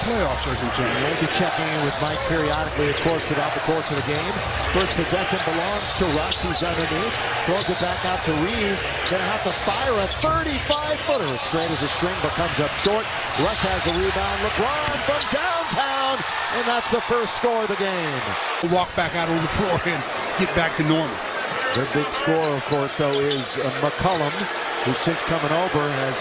playoff circumstance. We'll be checking in with Mike periodically, of course, throughout the course of the game. First possession belongs to Russ. He's underneath. Throws it back out to Reeves. Gonna have to fire a 35-footer. As straight as a string, but comes up short. Russ has the rebound. LeBron from downtown. And that's the first score of the game. Walk back out on the floor and get back to normal. Their big scorer, of course, though, is McCollum, who since coming over has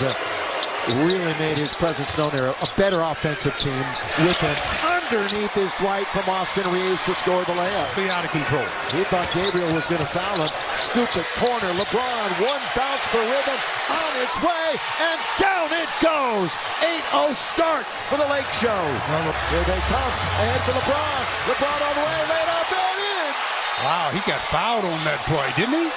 really made his presence known. They're a better offensive team with him. Underneath is Dwight from Austin Reeves to score the layup. Be out of control. He thought Gabriel was going to foul him. Scoop it, corner. LeBron, one bounce for rhythm, on its way, and down it goes. 8-0 start for the Lake Show. Here they come. Ahead for LeBron. LeBron all the way, laid up and in. Wow, he got fouled on that play, didn't he?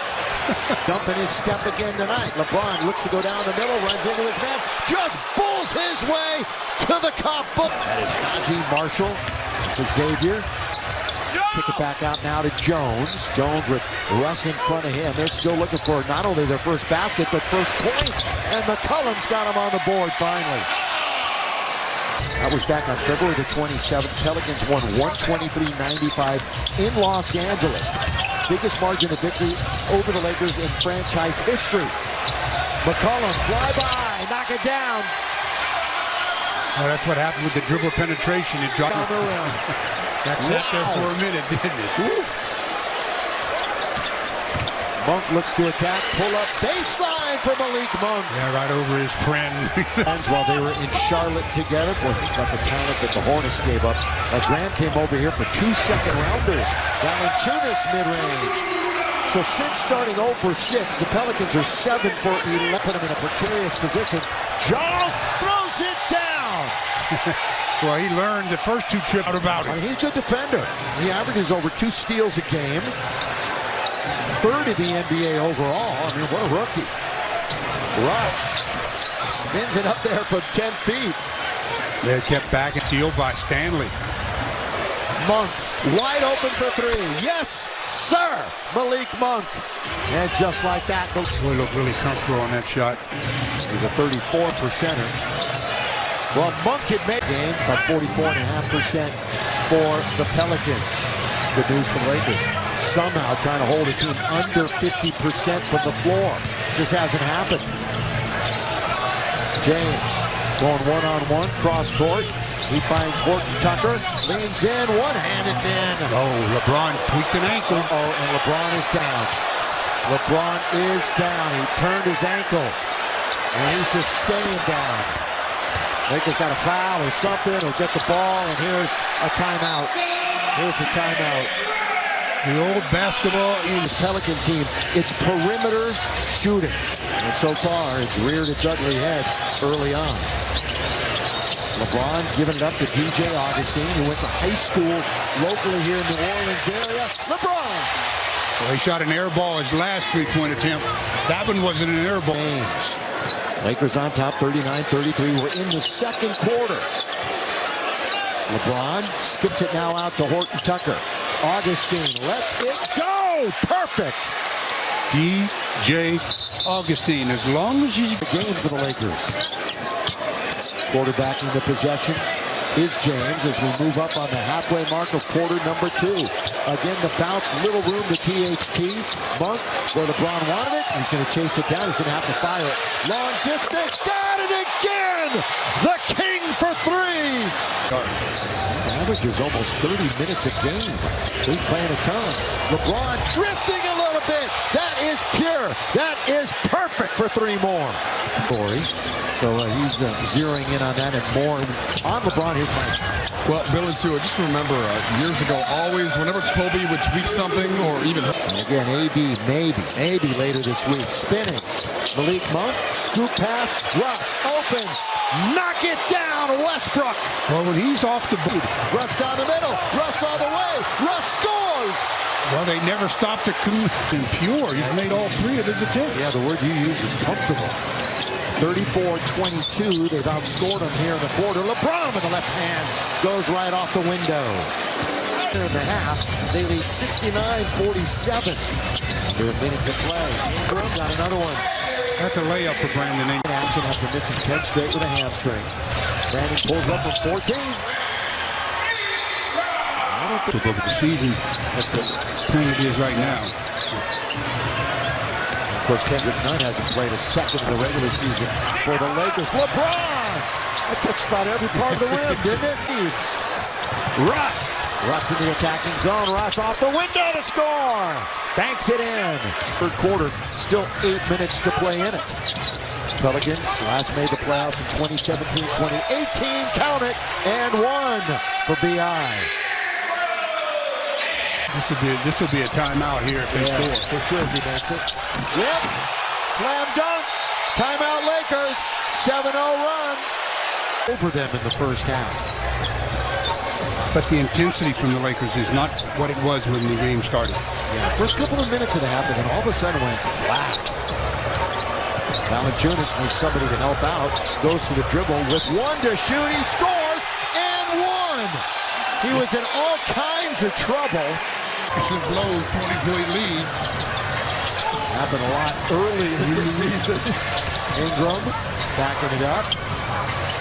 Dumping his step again tonight. LeBron looks to go down the middle, runs into his man, just bulls his way to the cup. That is Najee Marshall to Xavier. Kick it back out now to Jones. Jones with Russ in front of him. They're still looking for not only their first basket, but first points. And McCollum's got him on the board finally. That was back on February the 27th. Pelicans won 123-95 in Los Angeles. Biggest margin of victory over the Lakers in franchise history. McCollum, fly by, knock it down. Well, that's what happened with the dribble penetration. It dropped. Down the rim. That sat there for a minute, didn't it? Ooh. Monk looks to attack, pull up, baseline for Malik Monk. Yeah, right over his friend. While they were in Charlotte together, boy, think about the talent that the Hornets gave up. Grant came over here for 2 second-rounders. Valanciunas mid-range. So since starting 0 for 6, the Pelicans are 7 for 11. Put him in a precarious position. Charles throws it down. Well, he learned the first 2 trips about it. He's a good defender. He averages over 2 steals a game. Third in the NBA overall. I mean, what a rookie. Russ spins it up there from 10 feet. They kept back and steal by Stanley. Monk wide open for 3. Yes, sir. Malik Monk. And just like that. Boy, looked really comfortable on that shot. He's a 34%er. Well, Monk had made the game by 44.5% for the Pelicans. Good news for the Lakers. Somehow trying to hold a team under 50% from the floor. Just hasn't happened. James going one-on-one, cross-court. He finds Horton Tucker, leans in, one hand, it's in. Oh, LeBron tweaked an ankle. Uh-oh, and LeBron is down. LeBron is down. He turned his ankle, and he's just staying down. Lakers got a foul or something, or get the ball, and here's a timeout. Here's a timeout. The old basketball in this Pelican team, it's perimeter shooting. And so far, it's reared its ugly head early on. LeBron giving it up to DJ Augustine, who went to high school locally here in the New Orleans area. LeBron! Well, he shot an air ball his last 3-point attempt. That one wasn't an air ball. Lakers on top, 39-33. We're in the second quarter. LeBron skips it now out to Horton Tucker. Augustine lets it go. Perfect. DJ Augustine, as long as he's the game for the Lakers. Quarterbacking the possession is James as we move up on the halfway mark of quarter number 2. Again, the bounce, little room to THT. Monk, where LeBron wanted it. He's going to chase it down. He's going to have to fire it. Long distance. Got it again. The king for 3. Averages almost 30 minutes a game. He's playing a ton. LeBron drifting a little bit. That is pure. That is perfect for 3 more. Corey. So he's zeroing in on that and more on LeBron. Here's Mike. Well, Bill and Sue, just remember years ago, always, whenever Kobe would tweak something or even... And again, AD, maybe later this week. Spinning. Malik Monk, scoop pass, Russ, open, knock it down, Westbrook. Well, when he's off the boot. Russ down the middle, Russ all the way, Russ scores. Well, they never stopped to and pure. He's made all 3 of his attempts. Yeah, the word you use is comfortable. 34-22, they've outscored them here in the quarter. LeBron with the left hand goes right off the window. In the half, they lead 69-47. Under a minute to play. Ingram got another one. That's a layup for Brandon Ingram. Action after missing 10 straight with a hamstring. Brandon pulls up from 14. Over the season, that's the point it is right now. Of course, Kendrick Nunn hasn't played a second in the regular season for the Lakers. LeBron! That touched about every part of the rim, didn't it? Russ in the attacking zone. Russ off the window to score. Banks it in. Third quarter, still 8 minutes to play in it. Pelicans last made the playoffs in 2017, 2018. Count it, and one for BI. This will be a timeout here if they score. For sure if he makes it. Yep. Slam dunk. Timeout Lakers. 7-0 run. Over them in the first half. But the intensity from the Lakers is not what it was when the game started. Yeah, first couple of minutes of the half, and then all of a sudden went flat. Valanciunas needs somebody to help out. Goes to the dribble with one to shoot. He scores, and one. He was in all kinds of trouble. Should blow 20-point leads. Happened a lot early in the season. Ingram backing it up.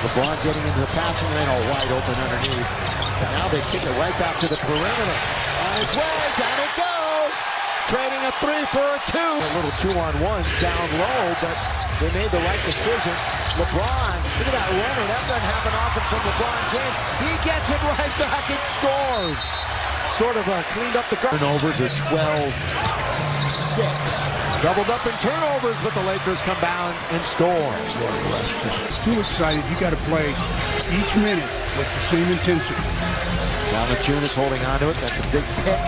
LeBron getting into the passing lane, all wide open underneath. And now they kick it right back to the perimeter. On its way, down it goes. Trading a 3 for a 2. A little 2-on-1 down low, but they made the right decision. LeBron, look at that runner. That doesn't happen often from LeBron James. He gets it right back and scores. Sort of cleaned up the guard. Turnovers are 12-6. Doubled up in turnovers, but the Lakers come down and score. Too excited. You got to play each minute with the same intensity. Valanciunas holding onto it. That's a big pick.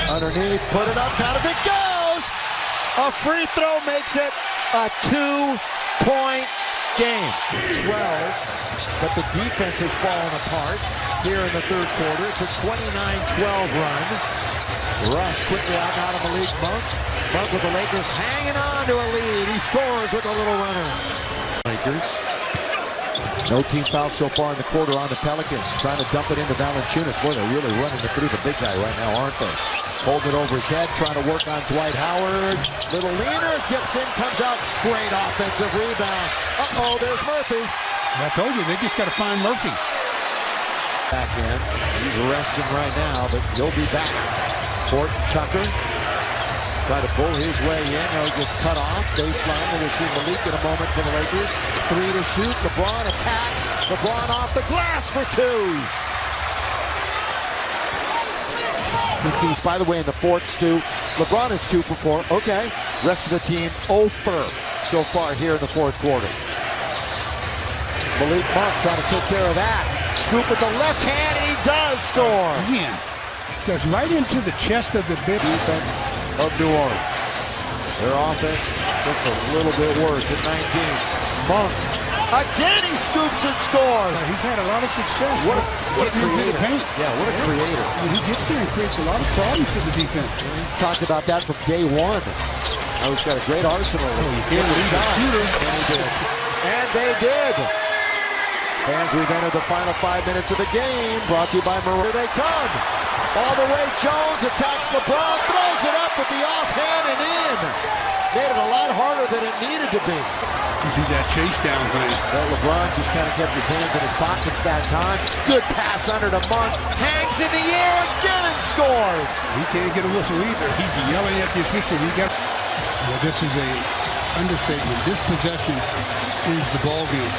Underneath, put it up, count it goes! A free throw makes it a 2-point game. 12, but the defense has fallen apart here in the third quarter. It's a 29-12 run. Russ quickly out of Malik Monk. Monk with the Lakers hanging on to a lead. He scores with a little runner. Lakers. No team foul so far in the quarter on the Pelicans. Trying to dump it into Valanciunas. Boy, they're really running it through the big guy right now, aren't they? Holding it over his head, trying to work on Dwight Howard. Little leaner, dips in, comes out. Great offensive rebound. Uh-oh, there's Murphy. I told you, they just got to find Murphy. Back in. He's resting right now, but he'll be back. Fort Tucker. Try to pull his way in. Now he gets cut off. Baseline. We'll see Malik in a moment for the Lakers. 3 to shoot. LeBron attacks. LeBron off the glass for 2. By the way, in the fourth, Stu, LeBron is 2 for 4. Okay. Rest of the team 0 for so far here in the fourth quarter. Malik Monk trying to take care of that. Scoop with the left hand, and he does score. Again, goes right into the chest of the big defense of New Orleans. Their offense just a little bit worse at 19. Monk. Again, he scoops and scores. He's had a lot of success. What a creator. Yeah, what a creator. He gets there and creates a lot of problems for the defense. We talked about that from day one. Now he's got a great arsenal. You can't leave a shooter. And he did. And they did. Fans, we've entered the final 5 minutes of the game. Brought to you by Maroon. Here they come. All the way, Jones attacks LeBron, throws it up with the offhand and in. Made it a lot harder than it needed to be. You do that chase down thing. Well, LeBron just kind of kept his hands in his pockets that time. Good pass under to Monk. Hangs in the air again and scores. He can't get a whistle either. He's yelling at the official. Well, this is a understatement. This possession is the ball game.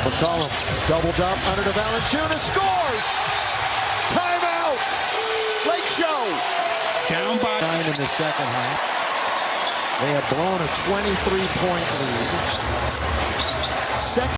McCollum doubled up under to Valanciunas. Scores. Timeout. Lake Show. Down by 9 in the second half. They have blown a 23-point lead.